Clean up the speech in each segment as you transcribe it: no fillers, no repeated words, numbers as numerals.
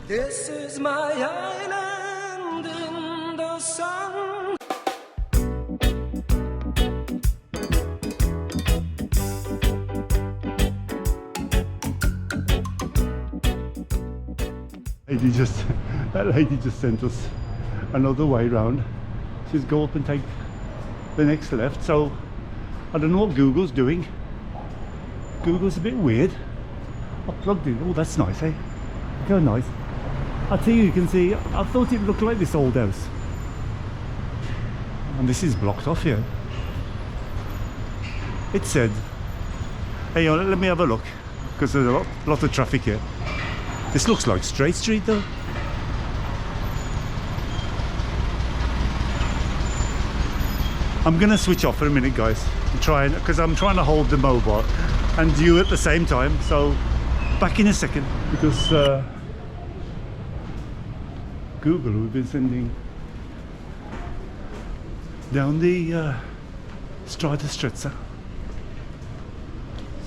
This is my island in the sun. That lady just sent us another way round. She says go up and take the next left. So I don't know what Google's doing. Google's a bit weird. I plugged in. Oh, that's nice, eh? Look how nice. I tell you can see, I thought it looked like this old house. And this is blocked off here. It said, hey, let me have a look, because there's a lot of traffic here. This looks like Straight Street though. I'm gonna switch off for a minute, guys. Because I'm trying to hold the mobile and you at the same time. So back in a second, because Google, we've been sending down the Strada Strezza.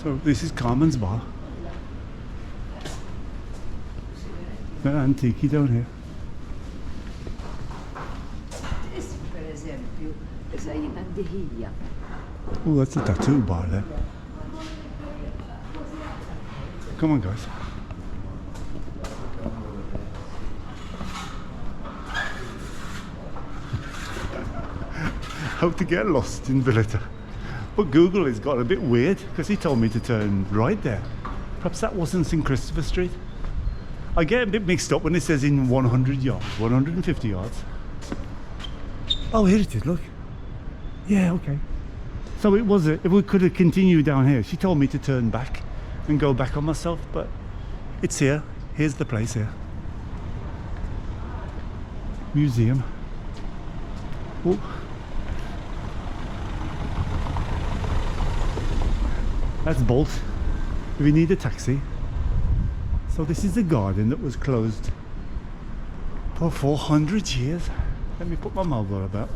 So this is Carmen's bar. The antichi down here. This, per esempio, sai, bandierina. Oh, that's a tattoo bar there. Come on, guys. How to get lost in Valletta. But Google has got a bit weird because he told me to turn right there. Perhaps that wasn't St. Christopher Street. I get a bit mixed up when it says in 100 yards, 150 yards. Oh, here it is, look. Yeah, okay. So it was if we could have continued down here. She told me to turn back and go back on myself, but it's here. Here's the place here. Museum. Oh. That's Bolt. If you need a taxi. So this is a garden that was closed for 400 years. Let me put my mobile about.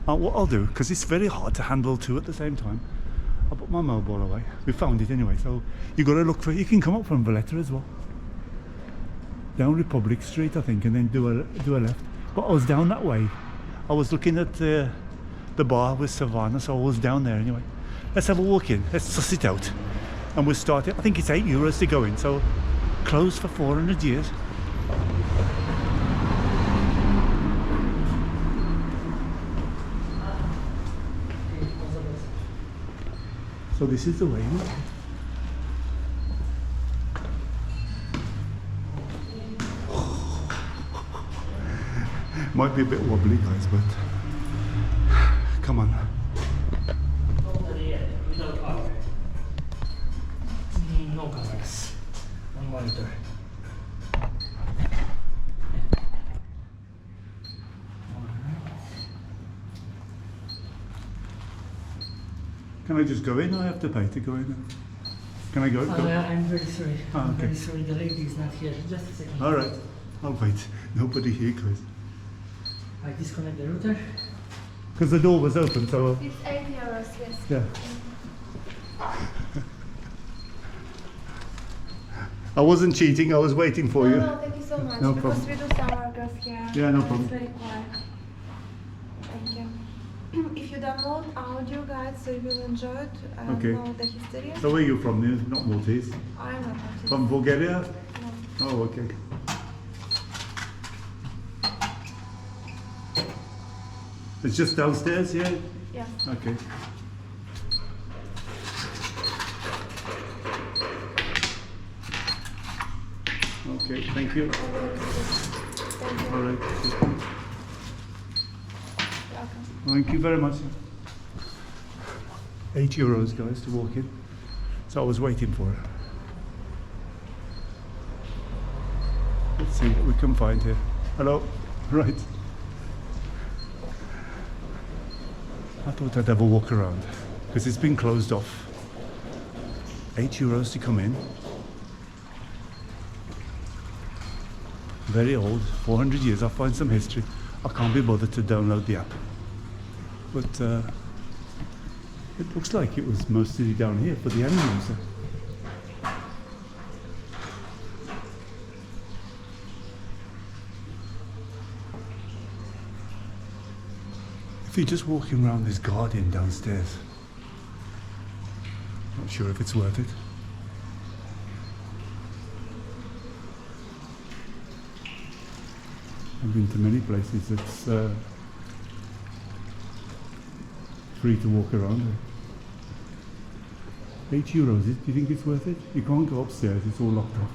What I'll do, because it's very hard to handle two at the same time, I'll put my mobile away. We found it anyway, so you got to look for it. You can come up from Valletta as well. Down Republic Street, I think, and then do a left. But I was down that way. I was looking at the bar with Savannah, so I was down there anyway. Let's have a walk in. Let's suss it out. And we'll start it. I think it's €8 to go in, so closed for 400 years. So this is the way. Might be a bit wobbly, guys, but come on. No cameras. One monitor. Can I just go in or I have to pay to go in? Can I go? I'm very sorry. Ah, I'm okay. very sorry. The lady is not here. Just a second. All right. I'll wait. Nobody here, guys. I disconnect the router. Because the door was open, so... It's €8, yes. Yeah. I wasn't cheating, I was waiting for you. No, thank you so much. No because problem. we do summer girls here. Yeah, no and problem. It's very quiet. Thank you. If you download audio guides, so you will enjoy it and Okay. know the history. So where are you from? You're not Maltese? I'm not Maltese. From Bulgaria? No. Oh, okay. It's just downstairs, yeah? Yes. Okay. Okay, thank you. Thank you. All right. Welcome. Thank you very much. €8, guys, to walk in. So I was waiting for it. Let's see what we can find here. Hello. Right. I thought I'd have a walk around because it's been closed off. €8 to come in. Very old, 400 years. I'll find some history. I can't be bothered to download the app. But it looks like it was mostly down here for the animals. If you're just walking around this garden downstairs, not sure if it's worth it. I've been to many places that's free to walk around. €8, do you think it's worth it? You can't go upstairs, it's all locked off.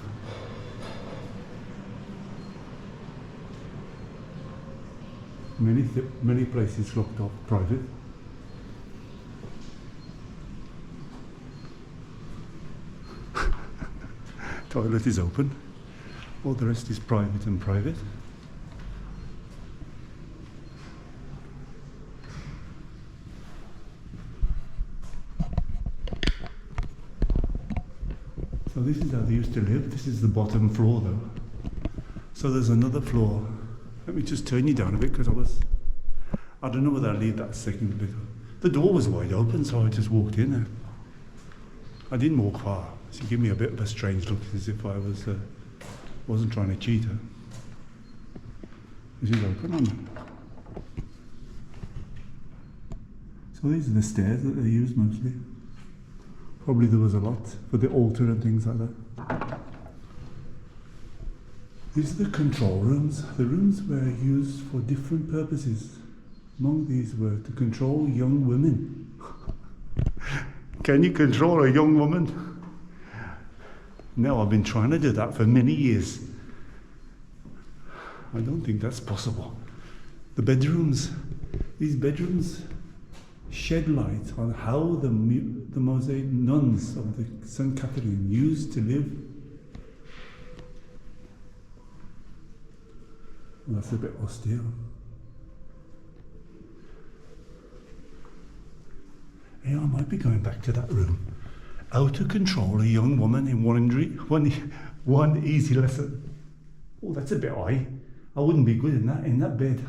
Many places locked off, private. Toilet is open, all the rest is private and private. So this is how they used to live. This is the bottom floor though. So there's another floor. Let me just turn you down a bit because I don't know whether I'll leave that second bit. The door was wide open, so I just walked in. I didn't walk far. She gave me a bit of a strange look, as if I wasn't trying to cheat her. This is open, isn't it? So these are the stairs that they use mostly. Probably there was a lot for the altar and things like that. These are the control rooms. The rooms were used for different purposes. Among these were to control young women. Can you control a young woman? No, I've been trying to do that for many years. I don't think that's possible. The bedrooms, these bedrooms shed light on how the Mosaic nuns of the St. Catherine used to live. Well, that's a bit austere. Yeah, I might be going back to that room. How to control a young woman in one easy lesson. Oh, that's a bit high. I wouldn't be good in that bed.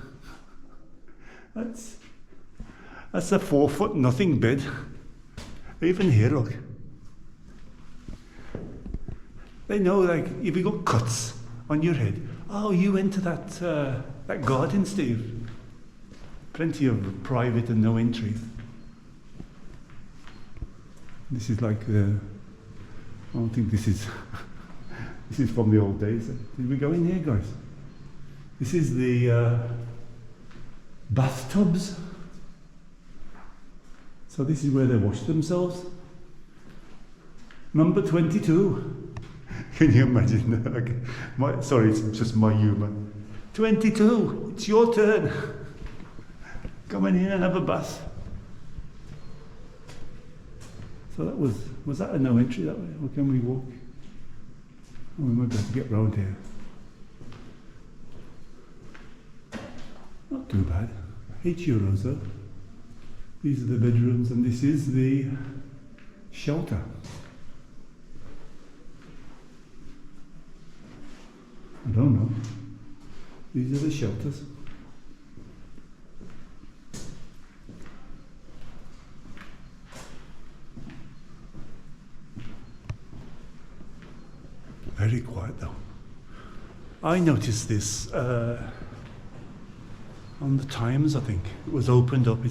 That's a 4 foot nothing bed. Even here, look. They know, like, if you got cuts on your head, oh, you went to that garden, Steve. Plenty of private and no entry. This is like I don't think this is this is from the old days. Did we go in here, guys? This is the bathtubs. So this is where they wash themselves. Number 22. Can you imagine that? Okay. Sorry, it's just my humour. 22, it's your turn. Come in here and have a bath. So that was that a no entry that way? Or can we walk? Oh, we might be able to get round here. Not too bad. €8 though. These are the bedrooms and this is the shelter. I don't know. These are the shelters. Very quiet though. I noticed this on the Times, I think. It was opened up.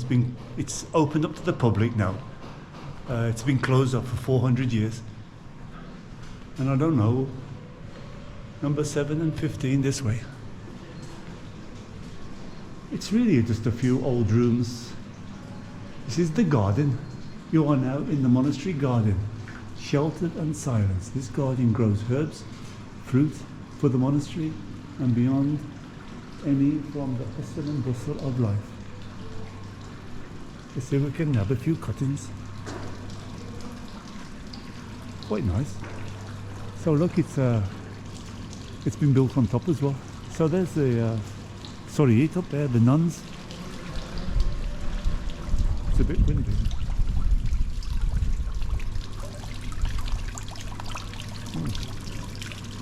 It's opened up to the public now. It's been closed up for 400 years. And I don't know, number 7 and 15 this way. It's really just a few old rooms. This is the garden. You are now in the monastery garden. Sheltered and silenced. This garden grows herbs, fruit for the monastery and beyond any from the hustle and bustle of life. Let's see if we can have a few cuttings. Quite nice. So look, it's been built on top as well. So there's the sorry, up there, the nuns. It's a bit windy.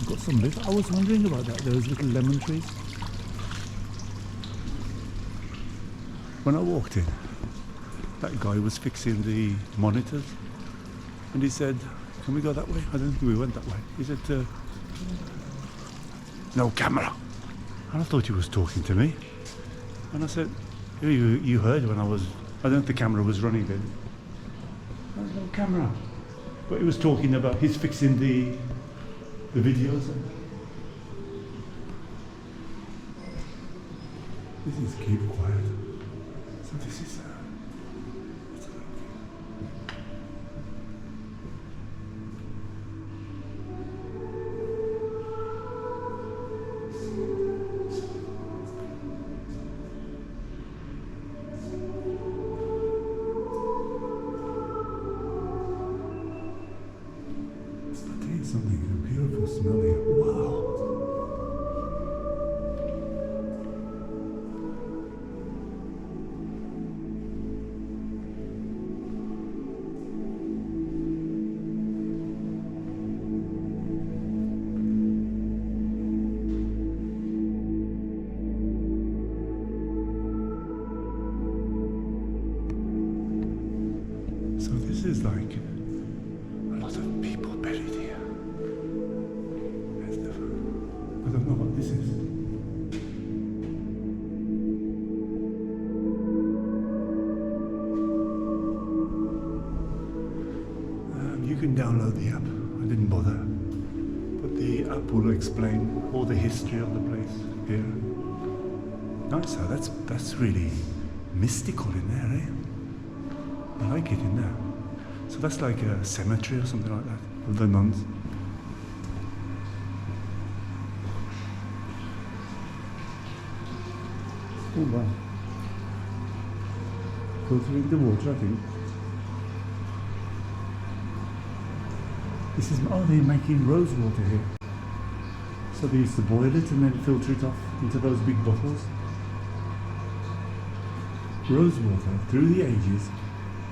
Got some bits. I was wondering about that. Those little lemon trees. When I walked in, that guy was fixing the monitors, and he said, "Can we go that way?" I don't think we went that way. He said, "No camera." And I thought he was talking to me, and I said, You heard when I don't know if the camera was running then. There's no camera. But he was talking about, he's fixing the videos. This is keep quiet. So this is let's have a look. I'll tell you something, a beautiful smell here. Wow. So this is like a lot of people buried here. I don't know what this is. You can download the app. I didn't bother. But the app will explain all the history of the place here. Nice, so that's really mystical in there, eh? I like it in there. So that's like a cemetery or something like that, of the nuns. Oh wow. Filtering the water, I think. This is, oh, they're making rose water here. So they used to boil it and then filter it off into those big bottles. Rose water, through the ages,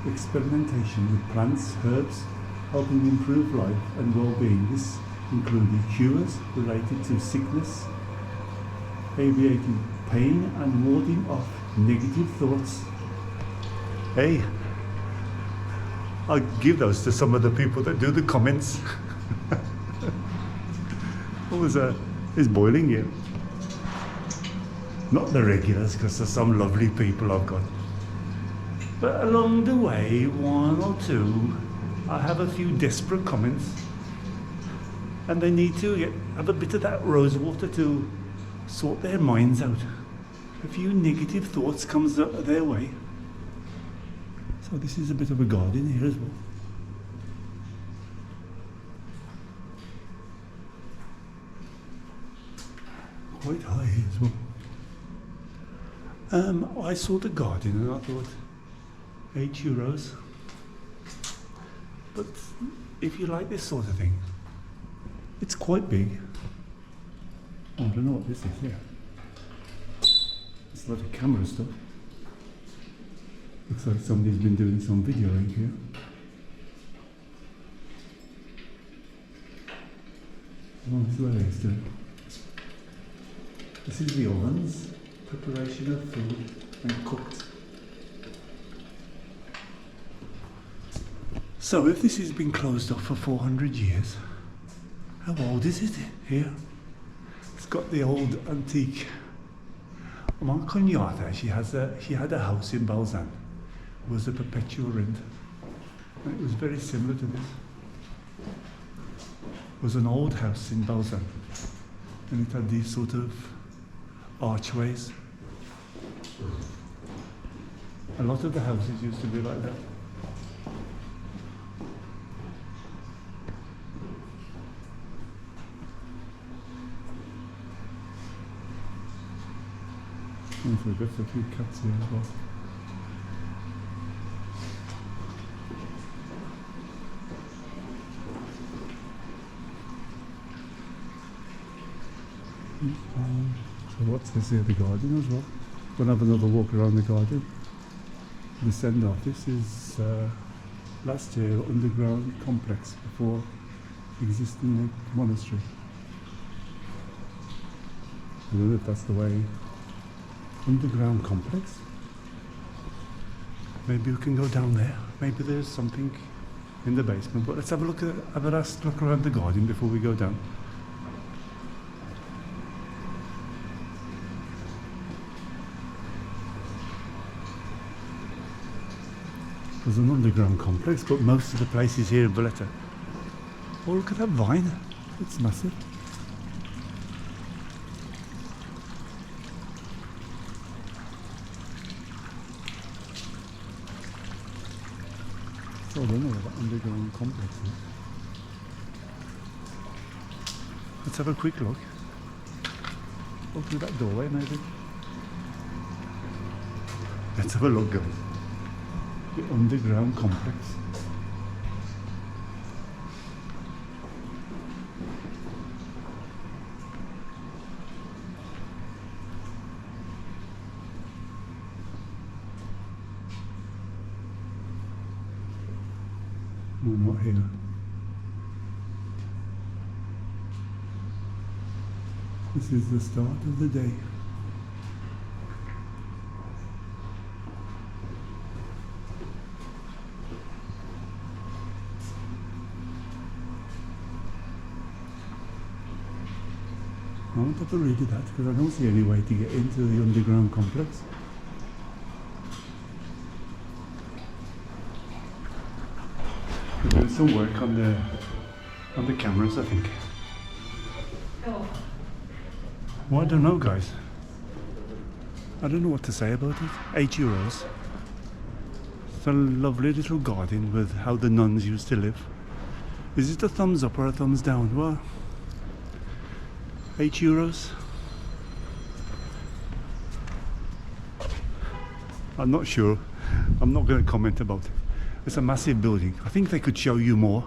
experimentation with plants, herbs, helping improve life and well-being. This included cures related to sickness, alleviating pain and warding off negative thoughts. Hey, I'll give those to some of the people that do the comments. What was that? It's boiling here. Not the regulars, because there's some lovely people I've got. But along the way, one or two, I have a few desperate comments. And they need to have a bit of that rose water to sort their minds out. A few negative thoughts comes their way. So this is a bit of a garden here as well. Quite high as well. I saw the garden and I thought, €8. But if you like this sort of thing, it's quite big. Oh, I don't know what this is here. It's a lot of camera stuff. Looks like somebody's been doing some videoing here. Oh, this is what they used to do. This is the ovens, preparation of food and cooked. So if this has been closed off for 400 years, how old is it here? It's got the old antique. My cognata, she had a house in Balzan. It was a perpetual rent. And it was very similar to this. It was an old house in Balzan. And it had these sort of archways. A lot of the houses used to be like that. And so we've got a few cats here as well. So what's this here? The garden as well. We'll have another walk around the garden. This end of this is last year underground complex before existing monastery. I don't know if that's the way. Underground complex. Maybe we can go down there. Maybe there's something in the basement. But let's have a look look around the garden before we go down. There's an underground complex, but most of the place is here in Valletta. Oh, look at that vine. It's massive. So I don't know what that underground complex is. Let's have a quick look. Go through that doorway maybe. Let's have a look, guys. The underground complex. No, not here. This is the start of the day. I won't have to read that because I don't see any way to get into the underground complex. They're doing some work on the cameras, I think. Well, I don't know, guys. I don't know what to say about it. €8. It's a lovely little garden with how the nuns used to live. Is it a thumbs up or a thumbs down? Well, €8. I'm not sure. I'm not going to comment about it. It's a massive building. I think they could show you more.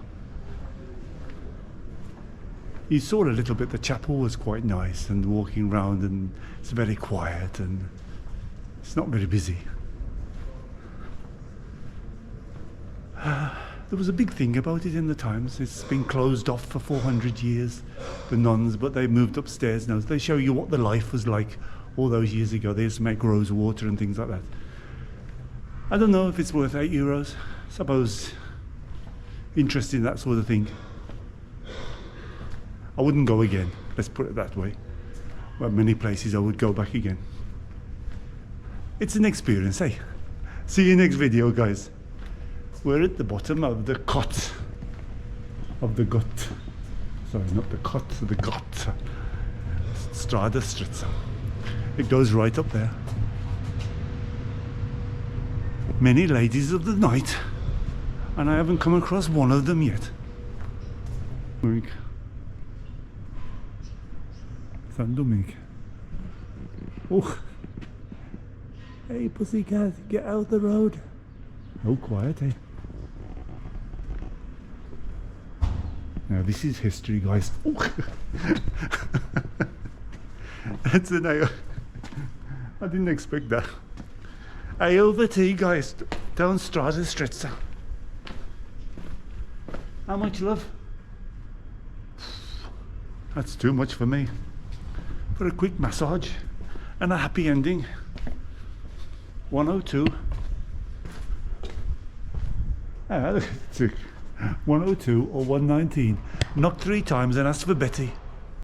You saw a little bit. The chapel was quite nice, and walking around, and it's very quiet, and it's not very busy. There was a big thing about it in the Times. It's been closed off for 400 years, the nuns, but they moved upstairs now. They show you what the life was like all those years ago. They used to make rose water and things like that. I don't know if it's worth €8. Suppose interested in that sort of thing. I wouldn't go again, let's put it that way. Well, many places I would go back again. It's an experience, hey? See you next video, guys. We're at the bottom of the cot. Of the gut. Sorry, not the cot, the got. Strada Strizza. It goes right up there. Many ladies of the night, and I haven't come across one of them yet. San Dominic. Oh, hey pussycat, get out the road. Oh, quiet, eh? Now this is history, guys. Oh. That's an ale. I didn't expect that. Ale the tea, guys, down Strada Strizza. How much, love? That's too much for me. For a quick massage and a happy ending. 102. Ah, look, 102 or 119. Knock 3 times and ask for Betty.